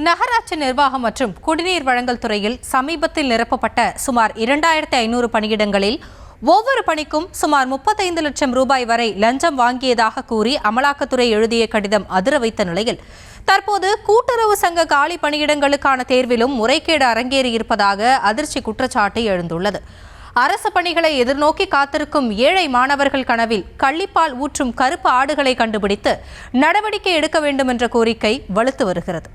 நகராட்சி நிர்வாகம் மற்றும் குடிநீர் வழங்கல் துறையில் சமீபத்தில் நிரப்பப்பட்ட சுமார் 2500 பணியிடங்களில் ஒவ்வொரு பணிக்கும் சுமார் 35 லட்சம் ரூபாய் வரை லஞ்சம் வாங்கியதாக கூறி அமலாக்கத்துறை எழுதிய கடிதம் அதிர வைத்த நிலையில் தற்போது கூட்டுறவு சங்க காலி பணியிடங்களுக்கான தேர்விலும் முறைகேடு அரங்கேறியிருப்பதாக அதிர்ச்சி குற்றச்சாட்டு எழுந்துள்ளது. அரசு பணிகளை எதிர்நோக்கி காத்திருக்கும் ஏழை மாணவர்கள் கனவில் கள்ளிப்பால் ஊற்றும் கருப்பு ஆடுகளை கண்டுபிடித்து நடவடிக்கை எடுக்க வேண்டும் என்ற கோரிக்கை வலுத்து வருகிறது.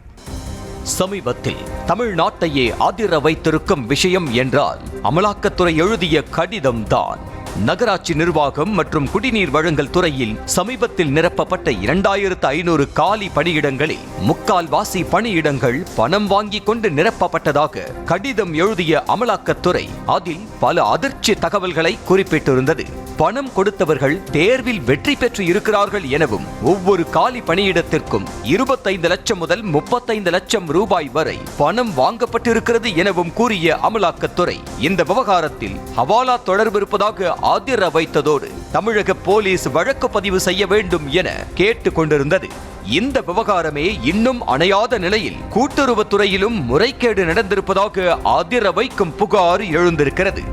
சமீபத்தில் தமிழ்நாட்டையே அதிர வைத்திருக்கும் விஷயம் என்றால் அமலாக்கத்துறை எழுதிய கடிதம்தான். நகராட்சி நிர்வாகம் மற்றும் குடிநீர் வழங்கல் துறையில் சமீபத்தில் நிரப்பப்பட்ட 2500 காலி பணியிடங்களில் முக்கால்வாசி பணியிடங்கள் பணம் வாங்கி கொண்டு நிரப்பப்பட்டதாக கடிதம் எழுதிய அமலாக்கத்துறை அதில் பல அதிர்ச்சி தகவல்களை குறிப்பிட்டிருந்தது. பணம் கொடுத்தவர்கள் தேர்வில் வெற்றி பெற்று இருக்கிறார்கள் எனவும் ஒவ்வொரு காலி பணியிடத்திற்கும் 25 லட்சம் முதல் 35 லட்சம் ரூபாய் வரை பணம் வாங்கப்பட்டிருக்கிறது எனவும் கூறிய அமலாக்கத்துறை இந்த விவகாரத்தில் ஹவாலா தொடர்பு இருப்பதாக அதிர வைத்ததோடு தமிழக போலீஸ் வழக்கு பதிவு செய்ய வேண்டும் என கேட்டுக் கொண்டிருந்தது. இந்த விவகாரமே இன்னும் அணையாத நிலையில் கூட்டுறவுத்துறையிலும் முறைகேடு நடந்திருப்பதாக அதிர வைக்கும் புகார் எழுந்திருக்கிறது.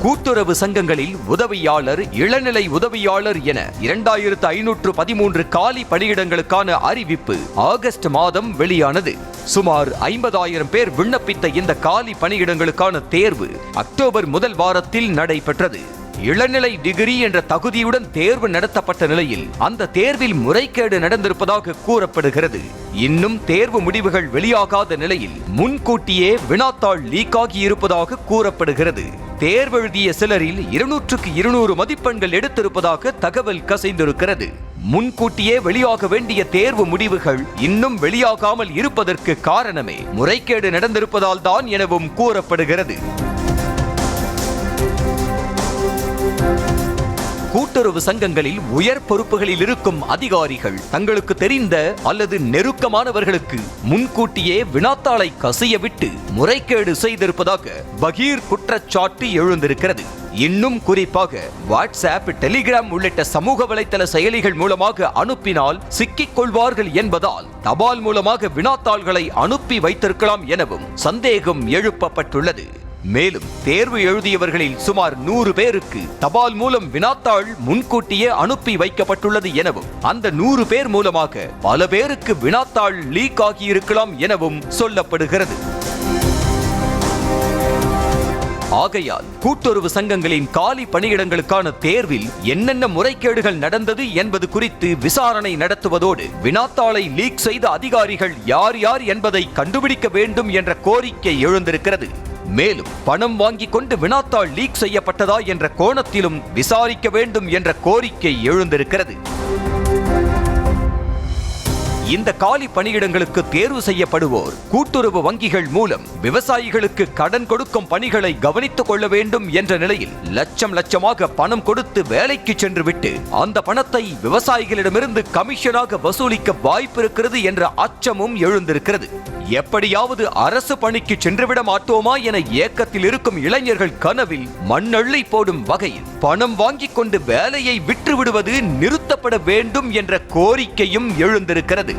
கூட்டுறவு சங்கங்களில் உதவியாளர், இளநிலை உதவியாளர் என 2513 காலி பணியிடங்களுக்கான அறிவிப்பு ஆகஸ்ட் மாதம் வெளியானது. சுமார் 50,000 பேர் விண்ணப்பித்த இந்த காலி பணியிடங்களுக்கான தேர்வு அக்டோபர் முதல் வாரத்தில் நடைபெற்றது. இளநிலை டிகிரி என்ற தகுதியுடன் தேர்வு நடத்தப்பட்ட நிலையில் அந்த தேர்வில் முறைகேடு நடந்திருப்பதாக கூறப்படுகிறது. இன்னும் தேர்வு முடிவுகள் வெளியாகாத நிலையில் முன்கூட்டியே வினாத்தாள் லீக் ஆகி இருப்பதாக கூறப்படுகிறது. தேர்வெழுதிய சிலரில் 200க்கு 200 மதிப்பெண்கள் எடுத்திருப்பதாக தகவல் கசிந்திருக்கிறது. முன்கூட்டியே வெளியாக வேண்டிய தேர்வு முடிவுகள் இன்னும் வெளியாகாமல் இருப்பதற்கு காரணமே முறைகேடு நடந்திருப்பதால் தான் எனவும் கூறப்படுகிறது. கூட்டுறவு சங்கங்களில் உயர் பொறுப்புகளில் இருக்கும் அதிகாரிகள் தங்களுக்கு தெரிந்த அல்லது நெருக்கமானவர்களுக்கு முன்கூட்டியே வினாத்தாளை கசிய விட்டு முறைகேடு செய்திருப்பதாக பகீர் குற்றச்சாட்டு எழுந்திருக்கிறது. இன்னும் குறிப்பாக வாட்ஸ்அப், டெலிகிராம் உள்ளிட்ட சமூக வலைதள செயலிகள் மூலமாக அனுப்பினால் சிக்கிக் கொள்வார்கள் என்பதால் தபால் மூலமாக வினாத்தாள்களை அனுப்பி வைத்திருக்கலாம் எனவும் சந்தேகம் எழுப்பப்பட்டுள்ளது. மேலும் தேர்வு எழுதியவர்களில் சுமார் 100 பேருக்கு தபால் மூலம் வினாத்தாள் முன்கூட்டியே அனுப்பி வைக்கப்பட்டுள்ளது எனவும் அந்த 100 பேர் மூலமாக பல பேருக்கு வினாத்தாள் லீக் ஆகியிருக்கலாம் எனவும் சொல்லப்படுகிறது. ஆகையால் கூட்டுறவு சங்கங்களின் காலி பணியிடங்களுக்கான தேர்வில் என்னென்ன முறைகேடுகள் நடந்தது என்பது குறித்து விசாரணை நடத்துவதோடு வினாத்தாளை லீக் செய்த அதிகாரிகள் யார் யார் என்பதை கண்டுபிடிக்க வேண்டும் என்ற கோரிக்கை எழுந்திருக்கிறது. மேலும் பணம் வாங்கி கொண்டு வினாத்தாள் லீக் செய்யப்பட்டதா என்ற கோணத்திலும் விசாரிக்க வேண்டும் என்ற கோரிக்கை எழுந்திருக்கிறது. இந்த காலி பணியிடங்களுக்கு தேர்வு செய்யப்படுவோர் கூட்டுறவு வங்கிகள் மூலம் விவசாயிகளுக்கு கடன் கொடுக்கும் பணிகளை கவனித்துக் கொள்ள வேண்டும் என்ற நிலையில் லட்சமாக பணம் கொடுத்து வேலைக்கு சென்று விட்டு அந்த பணத்தை விவசாயிகளிடமிருந்து கமிஷனாக வசூலிக்க வாய்ப்பு இருக்கிறது என்ற அச்சமும் எழுந்திருக்கிறது. எப்படியாவது அரசு பணிக்கு சென்றுவிட மாட்டோமா என ஏக்கத்தில் இருக்கும் இளைஞர்கள் கனவில் மண்ணள்ளி போடும் வகையில் பணம் வாங்கி கொண்டு வேலையை விற்றுவிடுவது நிறுத்தப்பட வேண்டும் என்ற கோரிக்கையும் எழுந்திருக்கிறது.